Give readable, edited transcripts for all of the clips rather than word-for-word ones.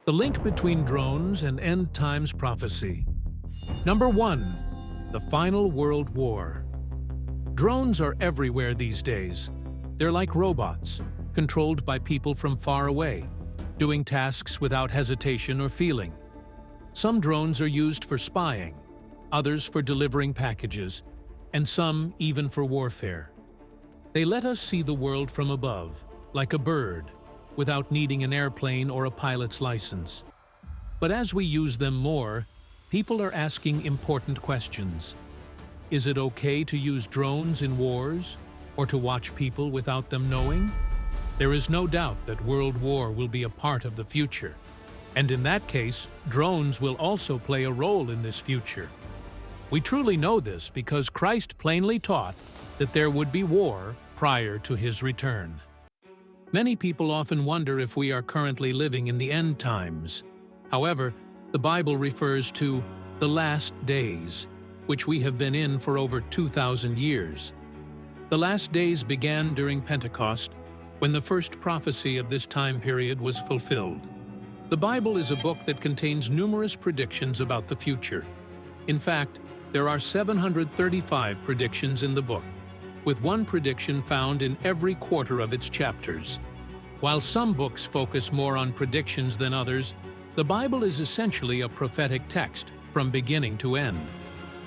The link between drones and end times prophecy. Number 1. The Final World War. Drones are everywhere these days. They're like robots, controlled by people from far away, doing tasks without hesitation or feeling. Some drones are used for spying, others for delivering packages, and some even for warfare. They let us see the world from above, like a bird, without needing an airplane or a pilot's license. But as we use them more, people are asking important questions. Is it okay to use drones in wars, or to watch people without them knowing? There is no doubt that World War will be a part of the future. And in that case, drones will also play a role in this future. We truly know this because Christ plainly taught that there would be war prior to his return. Many people often wonder if we are currently living in the end times. However, the Bible refers to the last days, which we have been in for over 2,000 years. The last days began during Pentecost, when the first prophecy of this time period was fulfilled. The Bible is a book that contains numerous predictions about the future. In fact, there are 735 predictions in the book, with one prediction found in every quarter of its chapters. While some books focus more on predictions than others, the Bible is essentially a prophetic text from beginning to end.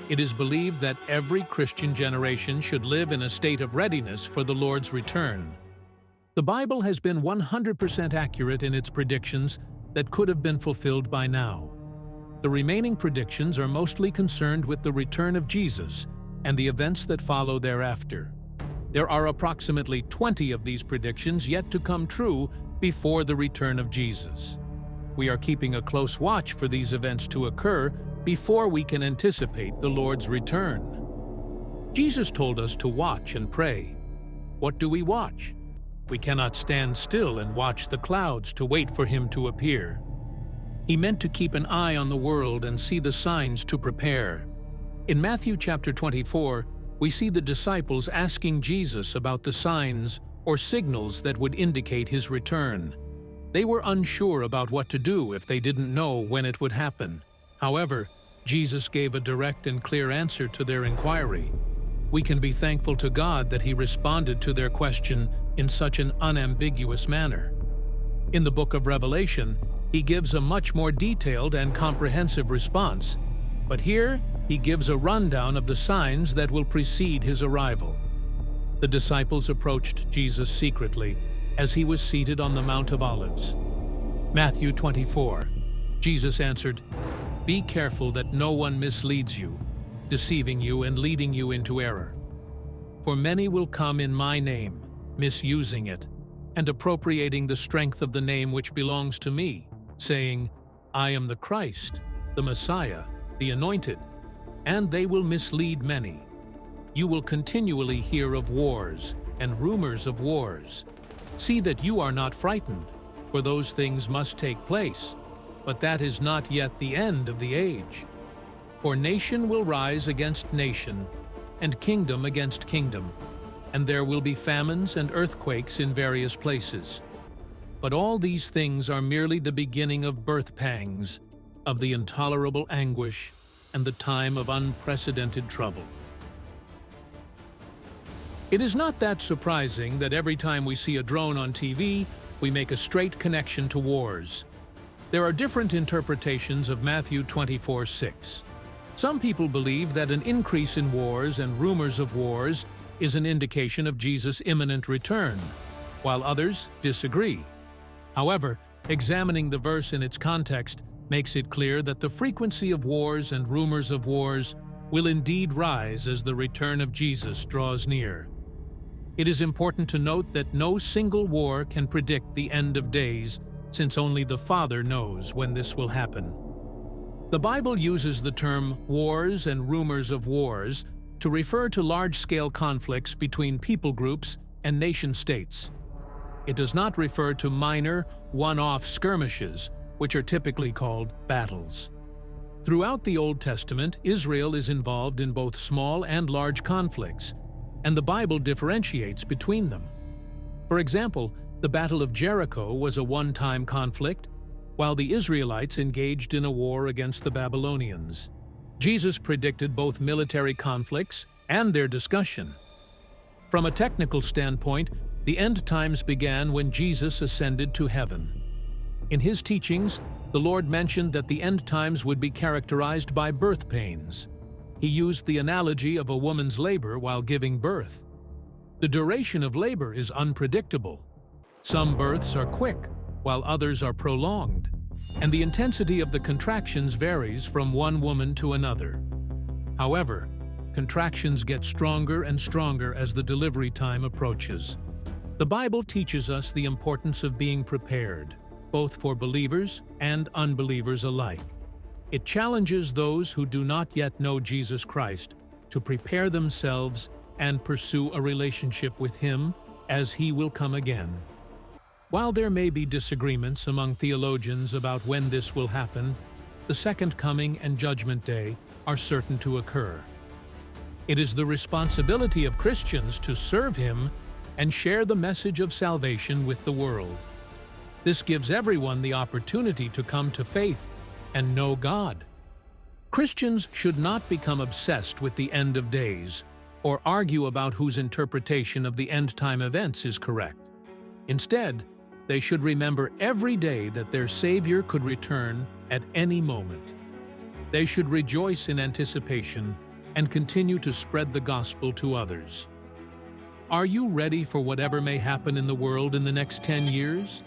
It is believed that every Christian generation should live in a state of readiness for the Lord's return. The Bible has been 100% accurate in its predictions that could have been fulfilled by now. The remaining predictions are mostly concerned with the return of Jesus and the events that follow thereafter. There are approximately 20 of these predictions yet to come true before the return of Jesus. We are keeping a close watch for these events to occur before we can anticipate the Lord's return. Jesus told us to watch and pray. What do we watch? We cannot stand still and watch the clouds to wait for him to appear. He meant to keep an eye on the world and see the signs to prepare. In Matthew chapter 24, we see the disciples asking Jesus about the signs or signals that would indicate his return. They were unsure about what to do if they didn't know when it would happen. However, Jesus gave a direct and clear answer to their inquiry. We can be thankful to God that he responded to their question in such an unambiguous manner. In the book of Revelation, he gives a much more detailed and comprehensive response, but here he gives a rundown of the signs that will precede his arrival. The disciples approached Jesus secretly as he was seated on the Mount of Olives. Matthew 24. Jesus answered, "Be careful that no one misleads you, deceiving you and leading you into error. For many will come in my name, misusing it, and appropriating the strength of the name which belongs to me, saying, 'I am the Christ, the Messiah, the Anointed,' and they will mislead many. You will continually hear of wars and rumors of wars. See that you are not frightened, for those things must take place, but that is not yet the end of the age. For nation will rise against nation, and kingdom against kingdom, and there will be famines and earthquakes in various places. But all these things are merely the beginning of birth pangs, of the intolerable anguish, and the time of unprecedented trouble." It is not that surprising that every time we see a drone on TV, we make a straight connection to wars. There are different interpretations of Matthew 24:6. Some people believe that an increase in wars and rumors of wars is an indication of Jesus' imminent return, while others disagree. However, examining the verse in its context makes it clear that the frequency of wars and rumors of wars will indeed rise as the return of Jesus draws near. It is important to note that no single war can predict the end of days, since only the Father knows when this will happen. The Bible uses the term wars and rumors of wars to refer to large-scale conflicts between people groups and nation-states. It does not refer to minor, one-off skirmishes, which are typically called battles. Throughout the Old Testament, Israel is involved in both small and large conflicts, and the Bible differentiates between them. For example, the Battle of Jericho was a one-time conflict, while the Israelites engaged in a war against the Babylonians. Jesus predicted both military conflicts and their discussion. From a technical standpoint, the end times began when Jesus ascended to heaven. In his teachings, the Lord mentioned that the end times would be characterized by birth pains. He used the analogy of a woman's labor while giving birth. The duration of labor is unpredictable. Some births are quick, while others are prolonged, and the intensity of the contractions varies from one woman to another. However, contractions get stronger and stronger as the delivery time approaches. The Bible teaches us the importance of being prepared, both for believers and unbelievers alike. It challenges those who do not yet know Jesus Christ to prepare themselves and pursue a relationship with Him as He will come again. While there may be disagreements among theologians about when this will happen, the Second Coming and Judgment Day are certain to occur. It is the responsibility of Christians to serve Him and share the message of salvation with the world. This gives everyone the opportunity to come to faith and know God. Christians should not become obsessed with the end of days or argue about whose interpretation of the end-time events is correct. Instead, they should remember every day that their Savior could return at any moment. They should rejoice in anticipation and continue to spread the gospel to others. Are you ready for whatever may happen in the world in the next 10 years?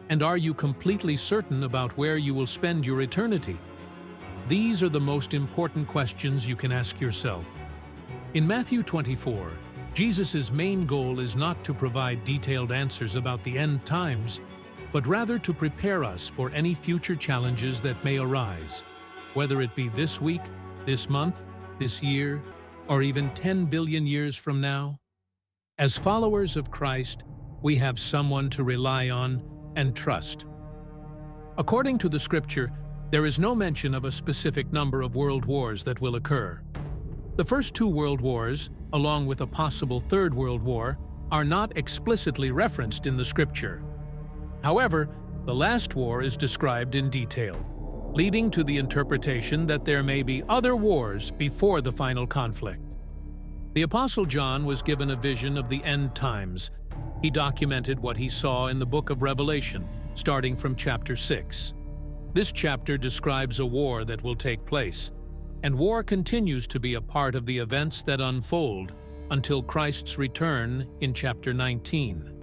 And are you completely certain about where you will spend your eternity? These are the most important questions you can ask yourself. In Matthew 24, Jesus' main goal is not to provide detailed answers about the end times, but rather to prepare us for any future challenges that may arise, whether it be this week, this month, this year, or even 10 billion years from now. As followers of Christ, we have someone to rely on and trust. According to the Scripture, there is no mention of a specific number of world wars that will occur. The first two world wars, along with a possible third world war, are not explicitly referenced in the Scripture. However, the last war is described in detail, leading to the interpretation that there may be other wars before the final conflict. The Apostle John was given a vision of the end times. He documented what he saw in the book of Revelation, starting from chapter 6. This chapter describes a war that will take place, and war continues to be a part of the events that unfold until Christ's return in chapter 19.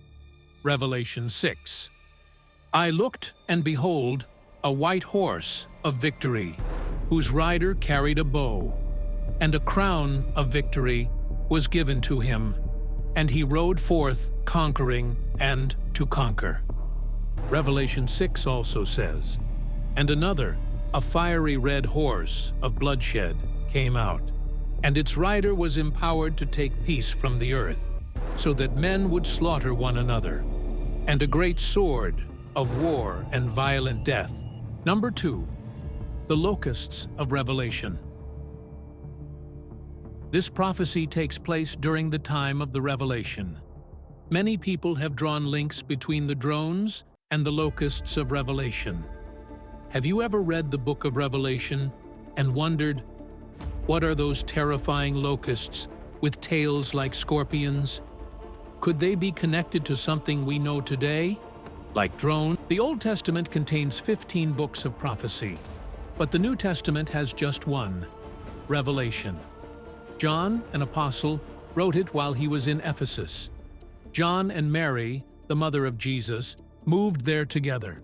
Revelation 6. I looked, and behold, a white horse of victory, whose rider carried a bow, and a crown of victory was given to him, and he rode forth conquering and to conquer. Revelation 6 also says, and another, a fiery red horse of bloodshed, came out, and its rider was empowered to take peace from the earth, so that men would slaughter one another, and a great sword of war and violent death. Number 2, the locusts of Revelation. This prophecy takes place during the time of the Revelation. Many people have drawn links between the drones and the locusts of Revelation. Have you ever read the book of Revelation and wondered, what are those terrifying locusts with tails like scorpions? Could they be connected to something we know today, like drones? The Old Testament contains 15 books of prophecy, but the New Testament has just one, Revelation. John, an apostle, wrote it while he was in Ephesus. John and Mary, the mother of Jesus, moved there together.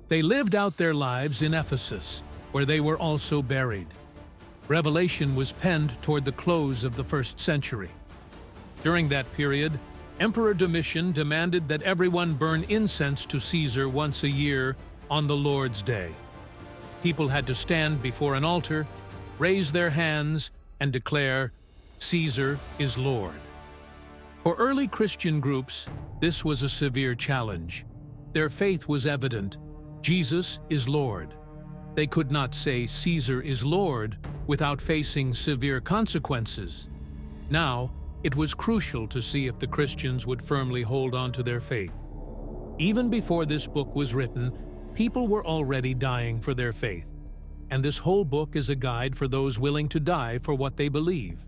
They lived out their lives in Ephesus, where they were also buried. Revelation was penned toward the close of the 1st century. During that period, Emperor Domitian demanded that everyone burn incense to Caesar once a year on the Lord's Day. People had to stand before an altar, raise their hands, and declare, Caesar is Lord. For early Christian groups, this was a severe challenge. Their faith was evident. Jesus is Lord. They could not say Caesar is Lord without facing severe consequences. Now, it was crucial to see if the Christians would firmly hold on to their faith. Even before this book was written, People were already dying for their faith, and this whole book is a guide for those willing to die for what they believe.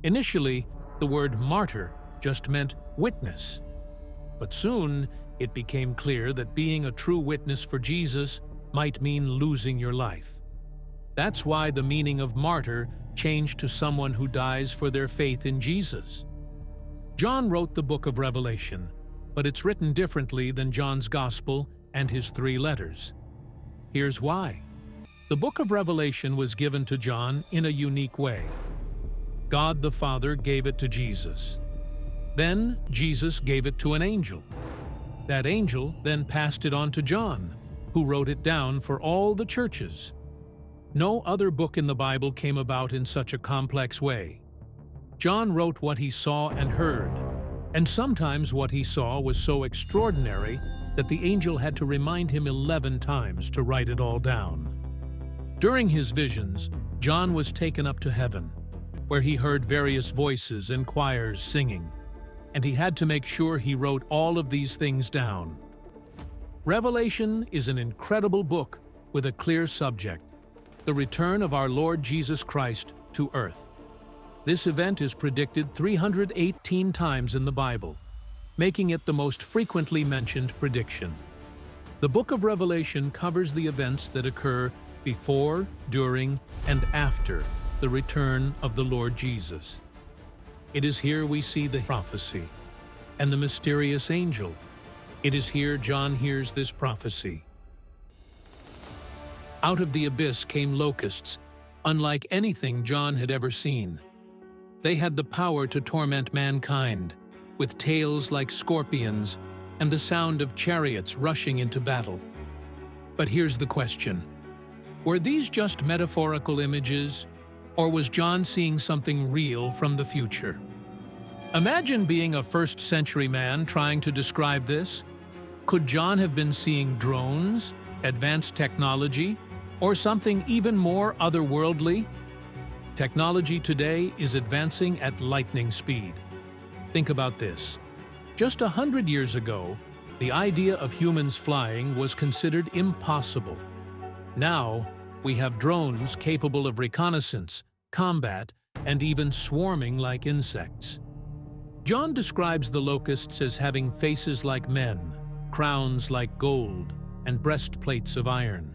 Initially, the word martyr just meant witness, but soon it became clear that being a true witness for Jesus might mean losing your life. That's why the meaning of martyr changed to someone who dies for their faith in Jesus. John wrote the book of Revelation, but it's written differently than John's Gospel and his 3 letters. Here's why. The book of Revelation was given to John in a unique way. God the Father gave it to Jesus. Then Jesus gave it to an angel. That angel then passed it on to John, who wrote it down for all the churches. No other book in the Bible came about in such a complex way. John wrote what he saw and heard, and sometimes what he saw was so extraordinary that the angel had to remind him 11 times to write it all down. During his visions, John was taken up to heaven, where he heard various voices and choirs singing, and he had to make sure he wrote all of these things down. Revelation is an incredible book with a clear subject: the return of our Lord Jesus Christ to earth. This event is predicted 318 times in the Bible, making it the most frequently mentioned prediction. The book of Revelation covers the events that occur before, during, and after the return of the Lord Jesus. It is here we see the prophecy and the mysterious angel. It is here John hears this prophecy. Out of the abyss came locusts, unlike anything John had ever seen. They had the power to torment mankind, with tails like scorpions and the sound of chariots rushing into battle. But here's the question. Were these just metaphorical images, or was John seeing something real from the future? Imagine being a first-century man trying to describe this. Could John have been seeing drones, advanced technology, or something even more otherworldly? Technology today is advancing at lightning speed. Think about this. Just 100 years ago, the idea of humans flying was considered impossible. Now, we have drones capable of reconnaissance, combat, and even swarming like insects. John describes the locusts as having faces like men, crowns like gold, and breastplates of iron.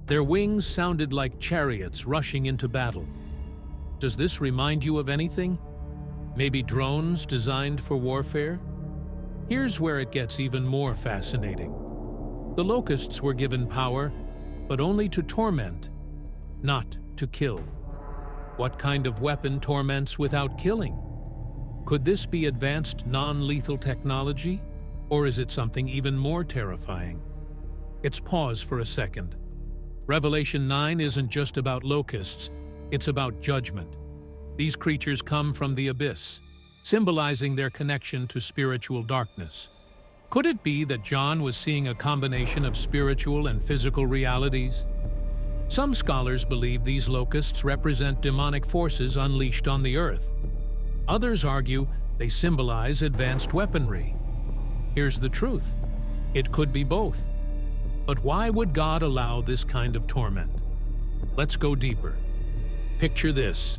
Their wings sounded like chariots rushing into battle. Does this remind you of anything? Maybe drones designed for warfare? Here's where it gets even more fascinating. The locusts were given power, but only to torment, not to kill. What kind of weapon torments without killing? Could this be advanced non-lethal technology, or is it something even more terrifying? Let's pause for a second. Revelation 9 isn't just about locusts, it's about judgment. These creatures come from the abyss, symbolizing their connection to spiritual darkness. Could it be that John was seeing a combination of spiritual and physical realities? Some scholars believe these locusts represent demonic forces unleashed on the earth. Others argue they symbolize advanced weaponry. Here's the truth. It could be both. But why would God allow this kind of torment? Let's go deeper. Picture this.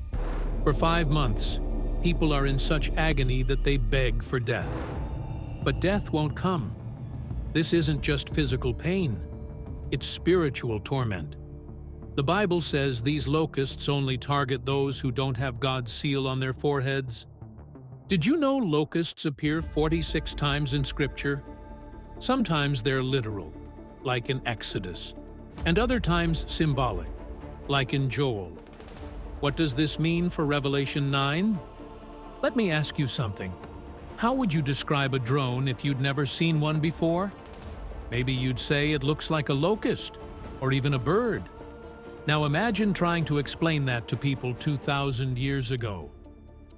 For 5 months, people are in such agony that they beg for death. But death won't come. This isn't just physical pain. It's spiritual torment. The Bible says these locusts only target those who don't have God's seal on their foreheads. Did you know locusts appear 46 times in Scripture? Sometimes they're literal, like in Exodus, and other times symbolic, like in Joel. What does this mean for Revelation 9? Let me ask you something. How would you describe a drone if you'd never seen one before? Maybe you'd say it looks like a locust, or even a bird. Now imagine trying to explain that to people 2,000 years ago.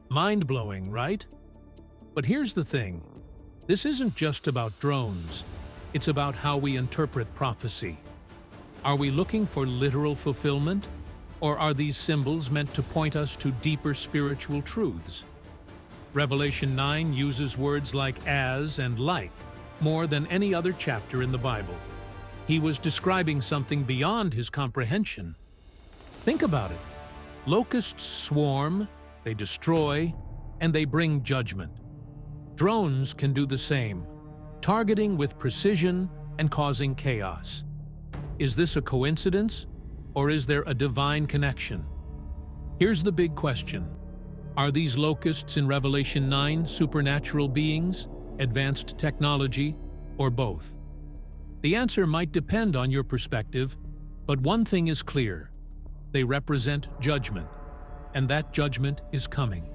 Mind-blowing, right? But here's the thing. This isn't just about drones. It's about how we interpret prophecy. Are we looking for literal fulfillment? Or are these symbols meant to point us to deeper spiritual truths? Revelation 9 uses words like as and like more than any other chapter in the Bible. he was describing something beyond his comprehension. Think about it. Locusts swarm, they destroy, and they bring judgment. Drones can do the same, targeting with precision and causing chaos. Is this a coincidence, or is there a divine connection? Here's the big question. Are these locusts in Revelation 9 supernatural beings, advanced technology, or both? The answer might depend on your perspective, but one thing is clear. They represent judgment, and that judgment is coming.